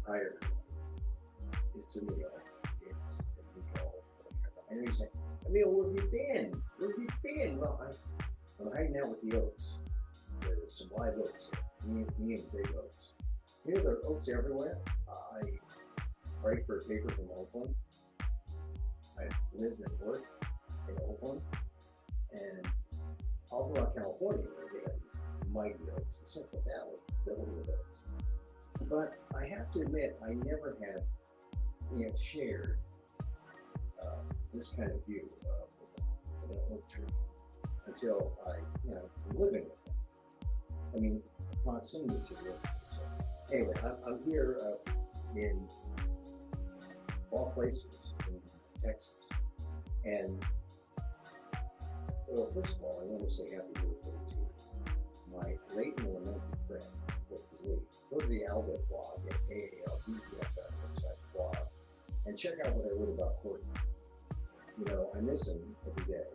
hired it's Emil. It's Emil. And he's like, Emil, where have you been? Where have you been? Well, I'm hanging out with the oats. There's some live oats. Me and big oats. You know, there are oats everywhere. I write for a paper from Oakland. I lived and worked in Oakland. And all throughout California, they have these mighty oaks. The Central Valley filled with oaks. But I have to admit, I never have shared this kind of view of an oak tree until I, am living with them. I mean, proximity to the oak tree. So anyway, I'm here in all places in Texas, and well, first of all, I want to say happy birthday to my late and lamented friend, Prof. Go to the Albert blog at AALBVF.website blog and check out what I wrote about Courtney. I miss him every day.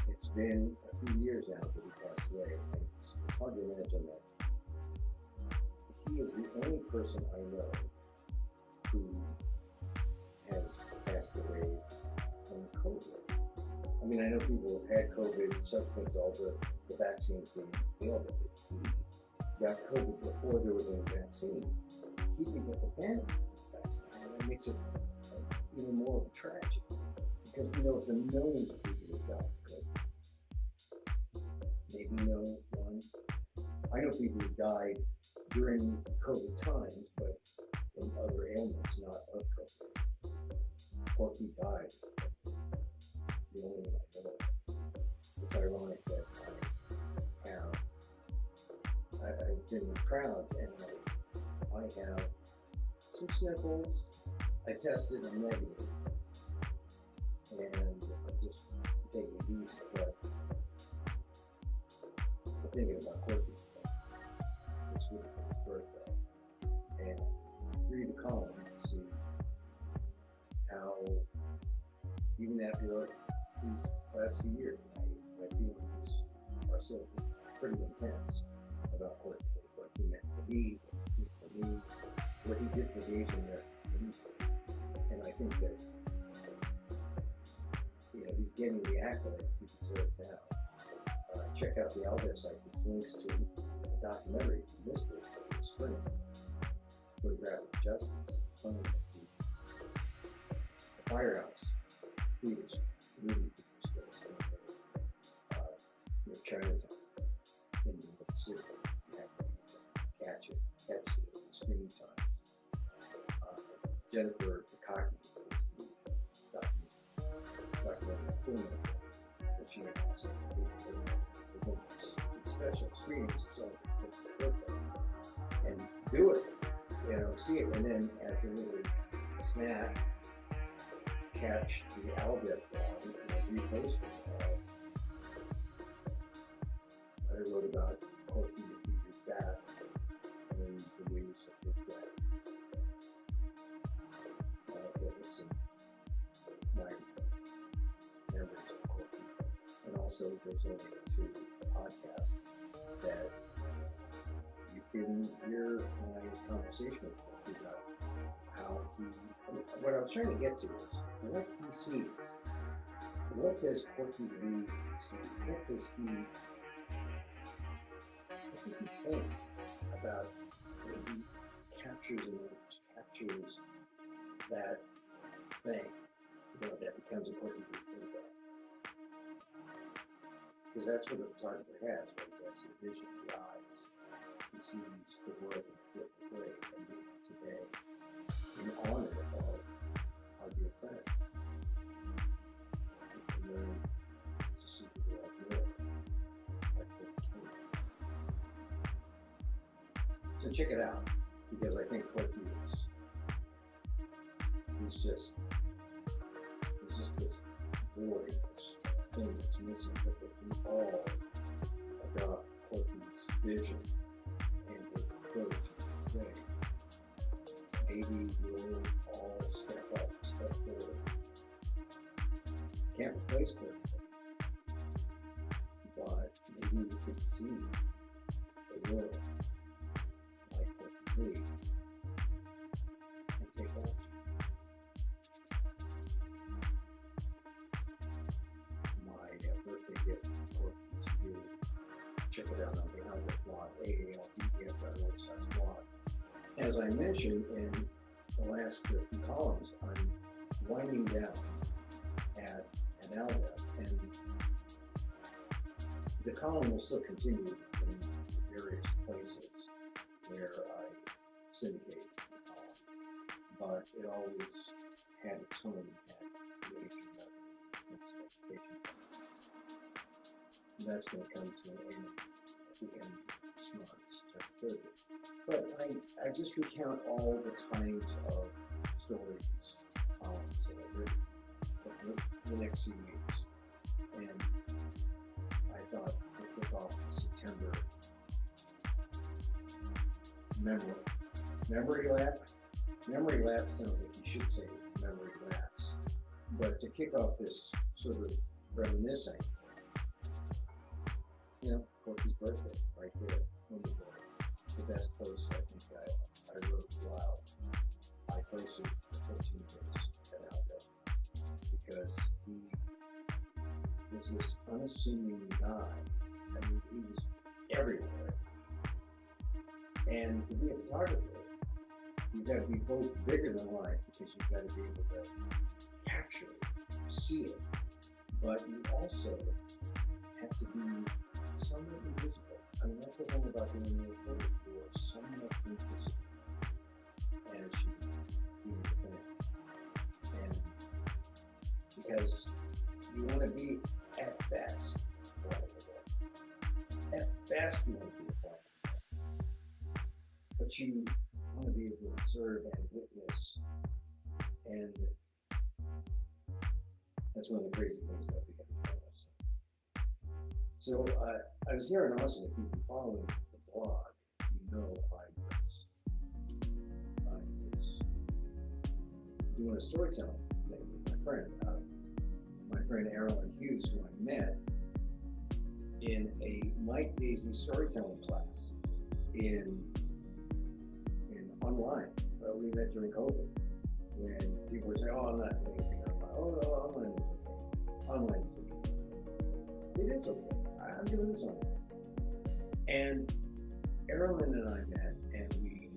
It's been a few years now that he passed away, and it's hard to imagine that he is the only person I know who has passed away from COVID. I mean, I know people have had COVID subsequent to all the vaccines being available. He got COVID before there was a vaccine. He didn't get the vaccine, and that makes it even more of a tragedy. Because the millions of people who died of COVID. Maybe no one. I know people who died during COVID times, but from other ailments, not of COVID. Porky died. The only one I know of. It's ironic that I've been in crowds and I have some sniffles. I tested, I'm negative. And I'm just taking it easy, but I'm thinking about Courtney this week for his birthday. And read the column to see how, even after these last few years, my feelings are still pretty intense about Courtney, what he meant to me, what he did for the Asian American community. And I think that he's getting the accolades he deserves now. Check out the Alder site, which links to a documentary if you missed it in the spring. Photographic Justice, funding the firehouse, Swedish movie space, Chinatown, in New York City. You have to catch it, catch it, screen times. Jennifer Takaki is the documentary film that she announced. Special screenings to celebrate her birthday. And do it, see it, and then as a little snack, catch the Albert blog and repost it. I wrote about Courtney a few years back and the news of his death. There was some memories of Courtney. And also there's a link to a podcast that you can hear my conversation with Courtney about how what I was trying to get to is what he sees. What does Courtney Lee see? What does he think about when he captures an image, captures that thing, that becomes a Courtney Lee photograph? Because that's what a photographer has, right? That's the vision, the eyes. He sees the world in a different way, and maybe today, in honor of our dear friend, we can learn to see the world more like Courtney. So check it out, because I think Courtney he's just this void, this thing that's missing, but that we all adopt Courtney's vision and his approach to the way. Maybe we'll all step up, step forward. Can't replace Courtney, but maybe we could see the world like Courtney Lee check it out on the Outlet blog, AALEVF.org/blog. As I mentioned in the last few columns, I'm winding down at Outlet, and the column will still continue in various places where I syndicate the column, but it always had its home at the education. That's going to come to an end at the end of this month's 30th. But I just recount all the kinds of stories, columns that I've written for the next few weeks. And I thought to kick off the September memory lapse. Memory lapse sounds like you should say memory lapse. But to kick off this sort of reminiscing, Corky's birthday, right there, on the best post I think I wrote while I posted for 14 years at Aldo, because he was this unassuming guy. I mean, he was everywhere. And to be a photographer, you've got to be both bigger than life, because you've got to be able to capture it, see it, but you also have to be somewhat invisible. I mean, that's the thing about being a reporter. You are somewhat invisible as you do the thing. And because you want to be at best flyable. At best you want to be a flyable. But you want to be able to observe and witness, and that's one of the crazy things about becoming a journalist. So I was here in Austin. If you've been following the blog, you know I was doing a storytelling thing with my friend Aaron Hughes, who I met in a Mike Daisy storytelling class in online. We met during COVID, when people were saying, "Oh, I'm not doing anything online." "Oh no, online is okay. Online is okay." It is okay. I'm doing this one. And Aaron and I met, and we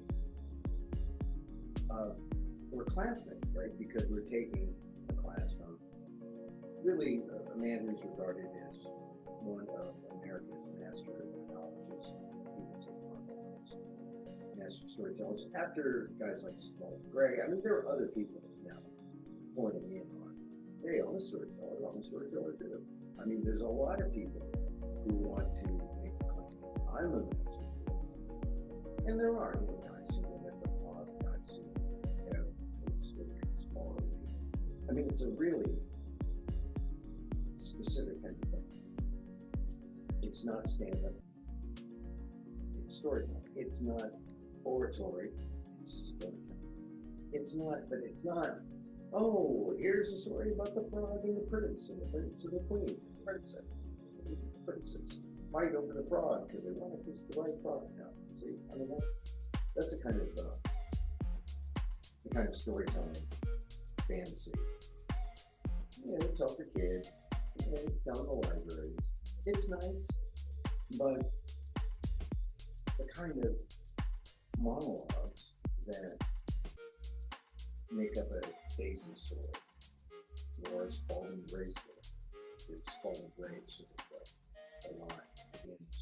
were classmates, right? Because we're taking a class from really a man who's regarded as one of America's master mythologists, master storytellers, after guys like Small Gray. I mean, there are other people now pointing in on, hey, I'm a storyteller too. I mean, there's a lot of people who want to make the claim, I'm a master storyteller. And there are guys who live at the blog, guys who have stories orally. I mean, it's a really specific kind of thing. It's not stand-up. It's storytelling. It's not oratory. It's storytelling. It's not, oh, here's a story about the frog and the prince and the prince and the queen, the princess. The princess fight over the frog because they want to kiss the white frog. Now, see, I mean, that's the kind of storytelling fantasy. Tell for kids. Tell in the libraries. It's nice, but the kind of monologues that make up a Daisy story, or Spalding Gray story, the Spalding Gray sort of a line begins.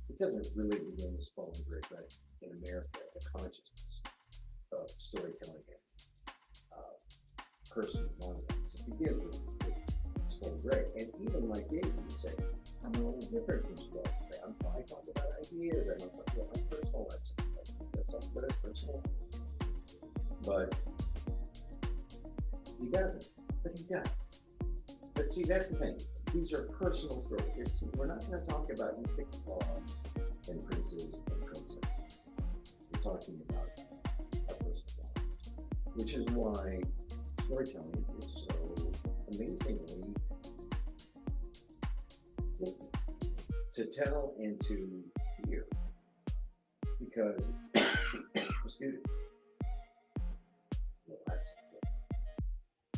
It doesn't really begin with Spalding Gray, but in America, the consciousness of storytelling and personal monologues. It begins with Spalding Gray, and even like Daisy would say, I'm a little different from Spalding Gray. I talk about ideas, I don't talk about my personal life. That's not what is personal. But he doesn't. But he does. But see, that's the thing. These are personal stories. We're not going to talk about mythic frogs and princes and princesses. We're talking about a personal life, which is why storytelling is so amazingly addictive to tell and to hear. Because, excuse me,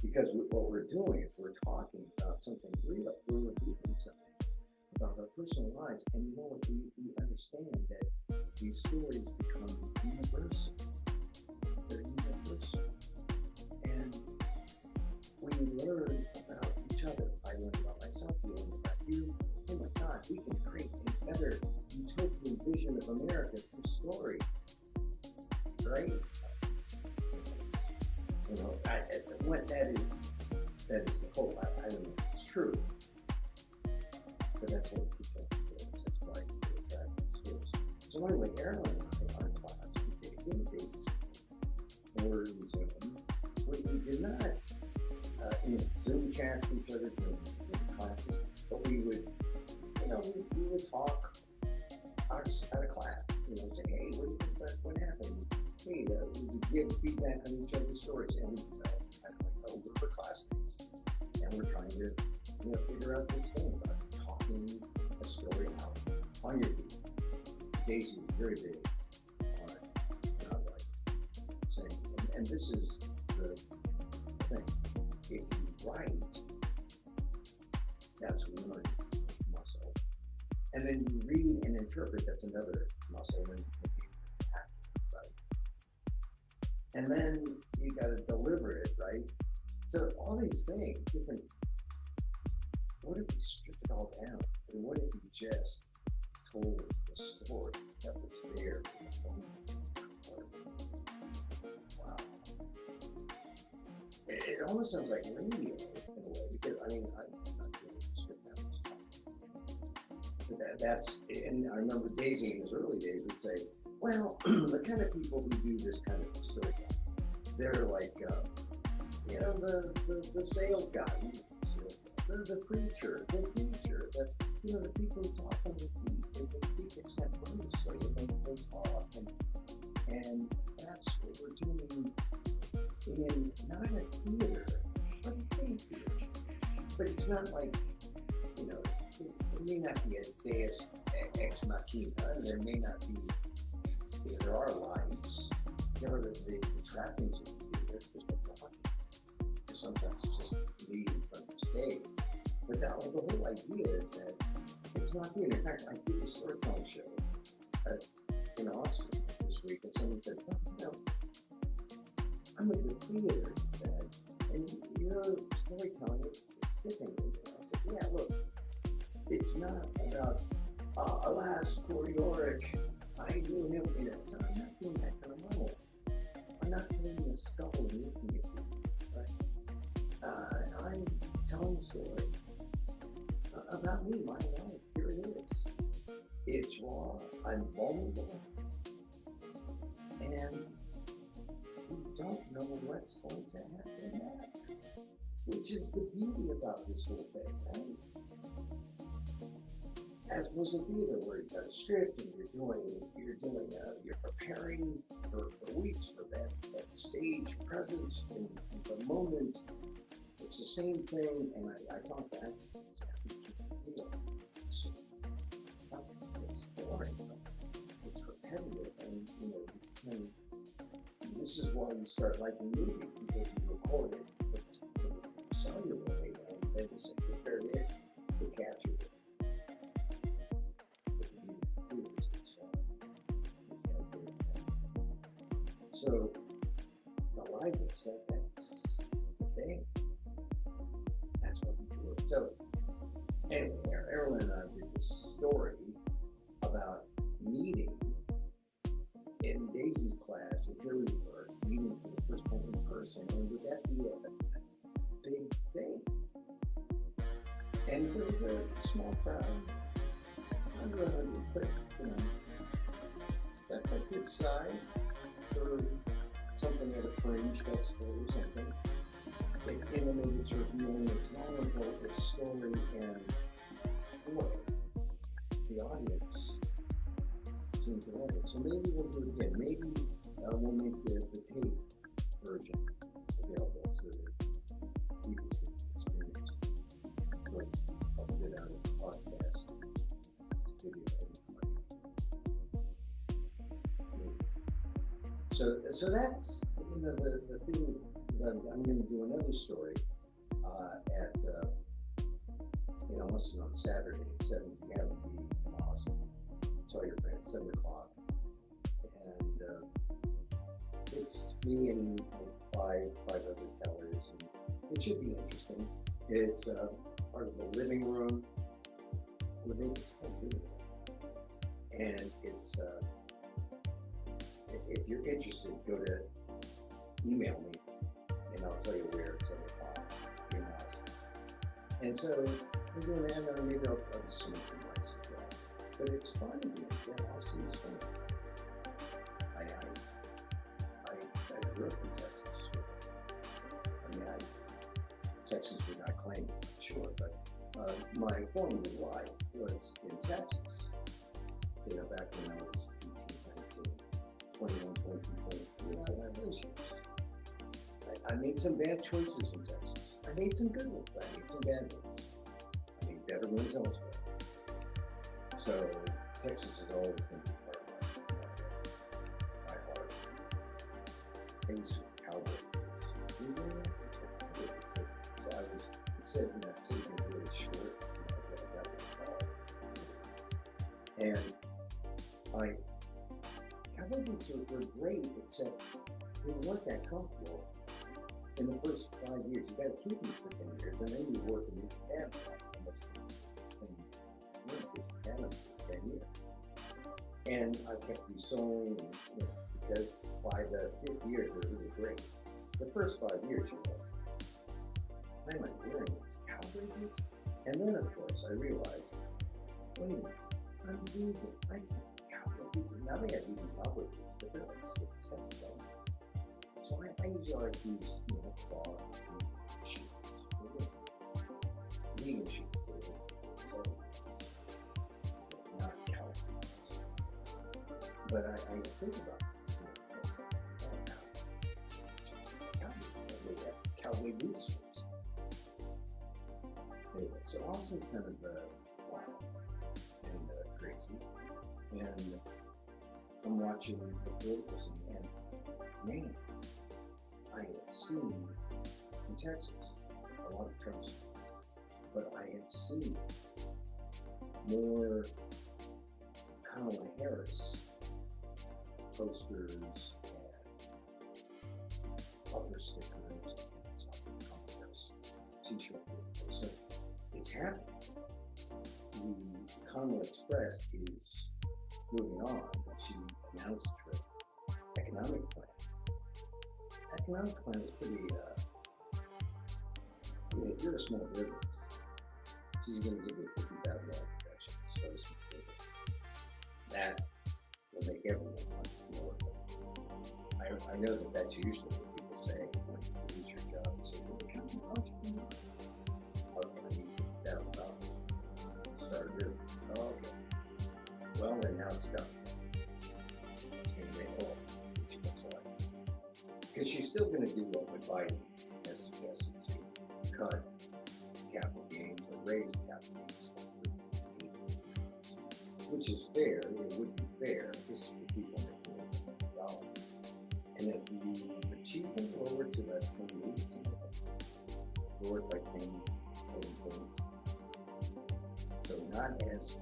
because what we're doing is we're talking about something real. We're repeating something about our personal lives. And you know what? We understand that these stories become universal. They're universal. And when you learn about each other, I learned about myself, you learn about you. Oh my God, we can create a better utopian vision of America through story, right? You know, what that is the hope. I don't know if it's true, but that's what people do. That's why they attract schools. So anyway, Aaron and I, our class, Daisy, or Zoom, we did not Zoom chat to each other during classes, but we would, we would talk out of class, say, hey, what do you think about what happened? Hey, we would give feedback on each other's stories, and we kind of like, oh, we're classmates, and we're trying to, figure out this thing about talking a story out on your feet. Daisy was very big on not like saying, and this is the thing. If you write, that's one muscle. And then you read and interpret, that's another muscle. And then you act, right? And then you got to deliver it, right? So all these things, different. What if we strip it all down? And what if you just told the story that was there in the moment? Wow. It almost sounds like radio in a way, because I'm not doing strip down this time. But that's, and I remember Daisy in his early days would say, well, the kind of people who do this kind of storytelling, they're like, the sales guy, the preacher, the teacher, the people who talk on the feet, they speak extemporaneously, and they talk, and that's what we're doing in not a theater, but it's a theater. But it's not like, it may not be a deus ex machina, there may not be, there are lights, there are the trappings of the theater, because we're talking. Sometimes it's just me in front of the stage. But now the whole idea is that it's not theater. In fact, I did a storytelling show in Austin this week, and someone said, I'm at the theater, he said, and your storytelling, it's different. I said, yeah, look, it's not about, alas, poor Yorick, I do him, I'm not doing that kind of model. I'm not putting the skull and looking at you, right? I'm telling a story about me, my life. Here it is. It's raw. I'm vulnerable. And we don't know what's going to happen next, which is the beauty about this whole thing, right? As opposed to theater, where you've got a script and you're preparing for weeks for that stage presence in the moment. It's the same thing, and I talk to actors, it's not it's boring, it's repetitive, and this is why you start liking movies, because you record it cellularly, and there it is, to capture it. So the likeness, that's the thing. That's what we do. So anyway, Errol and I did this story about meeting in Daisy's class in Phillipsburg, meeting for the first time in person, and would that be a big thing? And there was a small crowd, under 100, but that's a good size for something at a fringe festival or something. It's animated, it's revealing, it's vulnerable, it's story, and boy, the audience seems to love it. So maybe we'll do it again. Maybe we'll make the tape version available so that people can experience it. Like, I'll put it out as a podcast, video, So that's the thing that I'm going to do another story at listen on Saturday at 7 p.m. would be awesome. Tell your friends, 7 o'clock. And it's me and five other tellers, and it should be interesting. It's part of the living room. Well, maybe it's called living room. And it's, if you're interested, go to email me, and I'll tell you where it's 7 o'clock in Austin. And so we're doing that, and maybe I'll do some invites as well. But it's fun again. Yeah, Austin is fun. I grew up in Texas. I mean, Texas would not claim it, sure, but my former life was in Texas. Back when I was 18, 19, 21, 22, 23, I those years. I made some bad choices in Texas. I made some good ones, but I made some bad ones. I made better ones elsewhere. So Texas is always going to be part of my heart. I used to cowboy. So I was, instead of that season really short, that was and cowboy boots were great, except they weren't that comfortable. In the first 5 years, you got to keep them for 10 years, and then you work and you have them for 10 years. And I kept reselling, because by the 5th year, they're really great. The first 5 years, you're like, why am I wearing these cowboy boots? And then, of course, I realized, wait a minute, I'm vegan. I can't cowboy boots. Now they have vegan cowboy boots, but they're like $6, $7. So I usually like these, cloth shoes, vegan shoes, so not cowboy boots. But I think about cowboy boot stores. Anyway, so Austin's kind of wild and crazy, and I'm watching the political scene, and man, I have seen in Texas a lot of Trump stores, but I have seen more Kamala Harris posters and other stickers and Kamala Harris t-shirt. So it's happening. The Kamala Express is moving on. She announced her economic plan. Economic plan is pretty, if you're a small business, she's going to give you a $50,000 protection to start a small business. That will make everyone want more. I know that that's usually what people say when you lose your job and say, well, become an entrepreneur. Okay, I need $50,000 to start a business. Oh, okay. Well, then now it's done. It's going to make all. Because she's still going to do what Biden has suggested to cut capital gains or raise capital gains, which is fair. It would be fair. This is for people making $1 million. And if you achieve it, lower to that 28, lower it by 10 points. So not as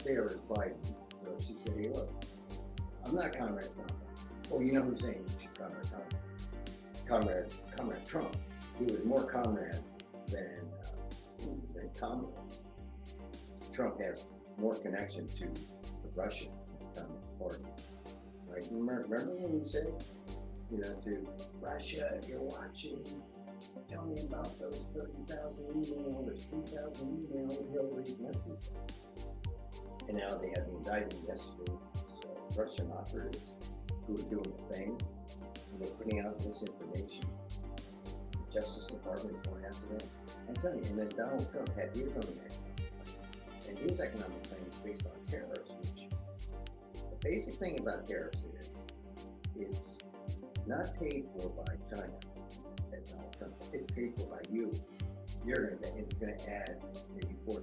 fair as Biden. So she said, hey, look, I'm not Comrade Trump. Well, you know who's saying she Comrade Trump. He was more comrade than Kamala. Trump has more connection to the Russians and the Communist Party. Right? Remember when he said, to Russia, if you're watching, tell me about those 30,000 emails, 3,000 emails Hillary Clinton sent. And now they had the indictment yesterday, Russian operatives who were doing the thing, and they're putting out misinformation. The Justice Department is going after them. I'm telling you, and then Donald Trump had his own economic plan. And his economic plan is based on tariffs, which the basic thing about tariffs is it's not paid for by China, as Donald Trump. It's paid for by you. It's going to add maybe $4,000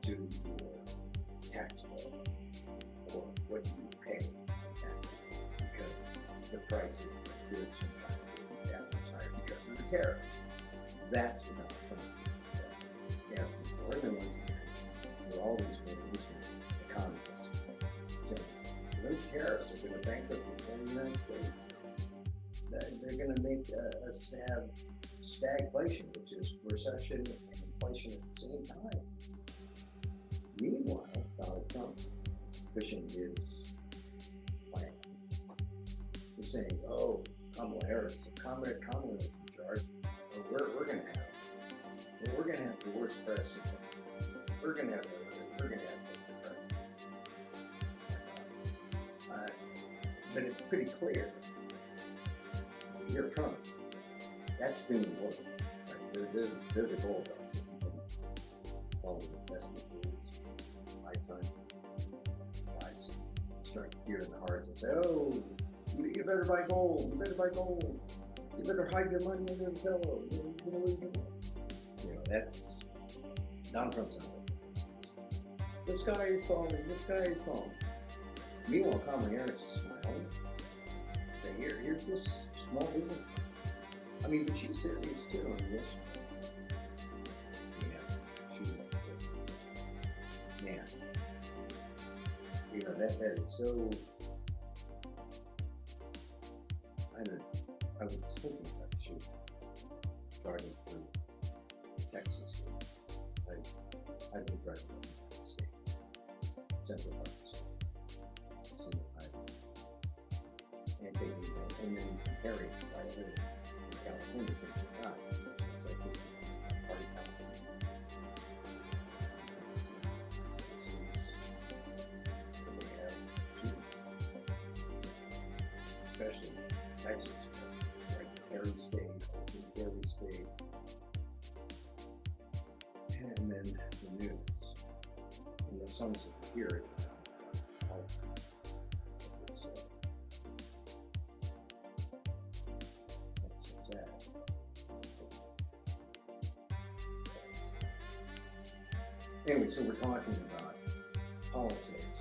to your tax bill, or what you pay in taxes, because the prices of goods are not that much higher because of the tariffs. That's what Donald Trump is. the ones who are always economists saying those tariffs are going to bankrupt the United States. They're going to make us have stagflation, which is recession and inflation at the same time. Meanwhile, Donald Trump, pushing his plan, is saying, "Oh, Kamala Harris, Kamala is in charge. We're going to have the worst president. We're going to have the president." But it's pretty clear. You're Trump. That's doing work. Right? They're the gold dogs. If you can follow the investment rules, lifetime guys start to hear in the hearts and say, "Oh, you better buy gold. You better buy gold. You better hide your money under the pillow. You're going to lose your money." You know, that's Donald Trump's not like the sky is falling. The sky is falling. Meanwhile, Kamala Harris is smiling. Say, here's this small business. I mean, but she's serious too on this. Yeah, she's man. You know, that is so. I don't know. I was thinking about the shoot starting through Texas. I've been driving around the state, central part of the state, single highway, and taking and then comparing right there in California, thinking, "Ah, that's like part of California." This is what they have too, especially Texas, like Perry State, Perry State, and then the news. And there's some security. It's so sad. Anyway, so we're talking about politics.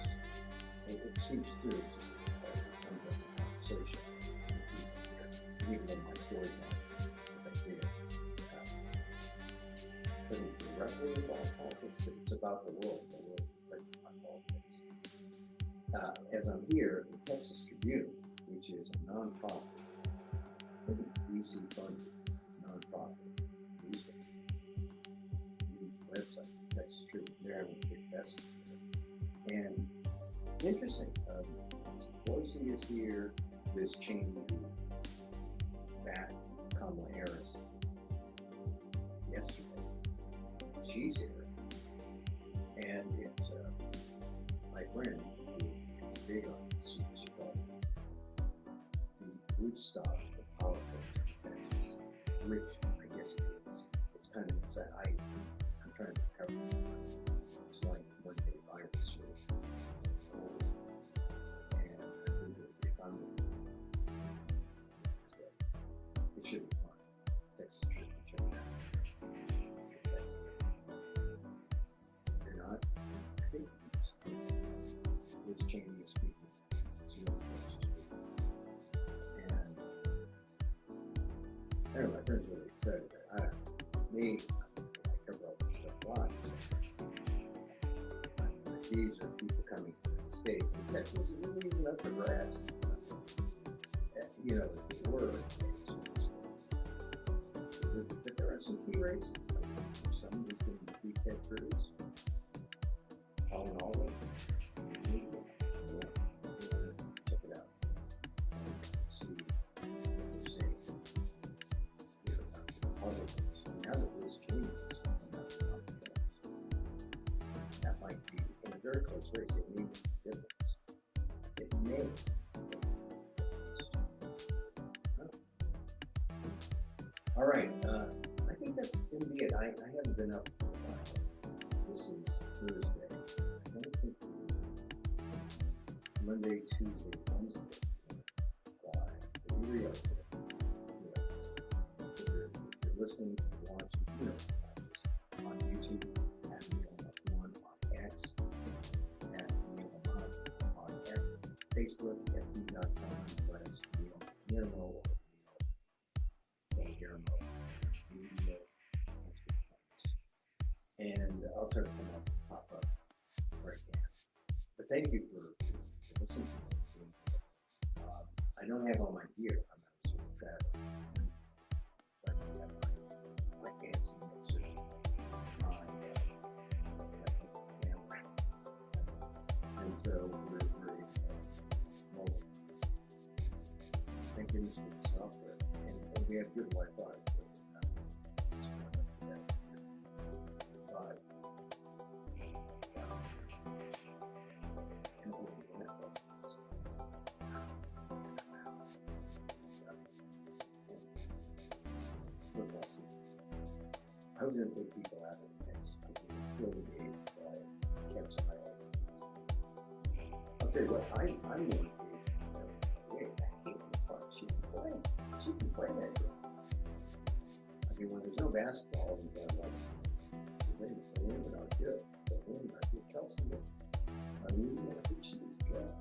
It seeps through just as it comes up in conversation. Even in my story time, I did. But it's directly about politics, but it's about the world is directly about politics. As I'm here, the Texas Tribune, which is a nonprofit, I think it's VC funded nonprofit news website, Texas Tribune, they're having a big investment there. And interesting, Pelosi is here, Liz Cheney, who backed Kamala Harris yesterday. She's here, and it's my friend who is big on this. She calls it the Woodstock of politics in Texas, which I guess it is. It's kind of inside. I'm trying to cover it's like one day virus here, and I think that the economy. It should be fun. Texas Tribune, check it out. Texas. If you're not, I think Liz Cheney is speaking. It's really close to speaking. And anyway, my friend's really excited. I cover all this stuff live. These are people coming to the States. And Texas really isn't up for grabs. You know, the word. But there are some key races. Some who's going to be Ted Cruz. All in all, check it out. See what they're saying here about the Republicans. Now that Liz Cheney is coming up with that might be in a very close race. It may make a difference. It may make a difference. All right, I think that's going to be it. I haven't been up for a while. This is Thursday. I don't think Monday, Tuesday, Wednesday, live. But here we are today. Yes. If you're listening, watching, you know, on YouTube, at Emil1, on X, at Emil1, on Facebook, fb.com/Emil, and I'll try to pop up where I can. But thank you for listening to me. I don't have all my gear. I'm out sort of traveling. But I have my fancy mixer, my fancy camera, and so we're mobile. Thank goodness for the software, and we have good Wi-Fi, so just going up to that. But and over the internet lessons. I was going to take people out of the mix. I was still engaged. Catch the highlight. I'll tell you what, I'm more engaged. Yeah, I hate the part. She can play. She can play that game. I mean, when there's no basketball, and I'm like, the women are good. The women are good. Kelsey, I mean, you know, she's good.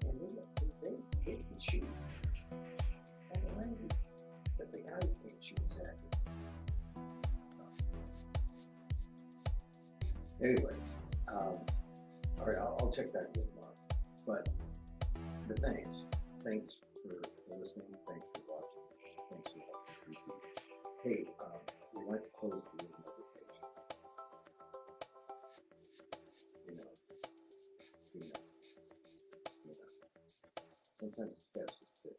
And they can shoot. And why is it that the guys can't shoot exactly? Anyway, all right, I'll check back with Mark. But thanks for listening. Thanks for watching. Thanks for watching. Hey, we like to close the room with a page. You know. Sometimes it's best just to.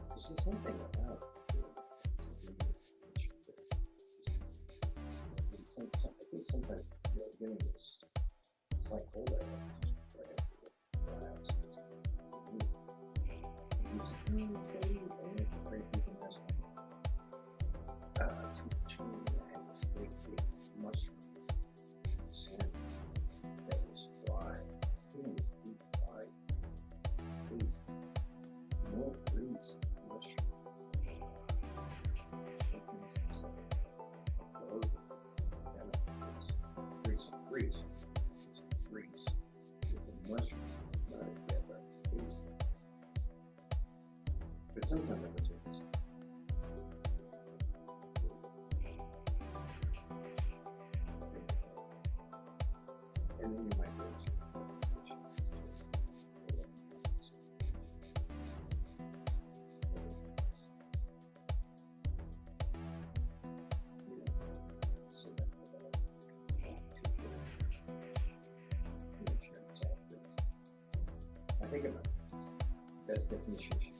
There's just something about I think sometimes getting this, it's like hold it just right after the labs. It's very great people in restaurant. I had this big mushroom salmon that was fried. Deep fried. Please. More grease. Grease with the mushroom, not a bad taste. But sometimes I'm going to taste. And then you might get some. Think about it. Best definition.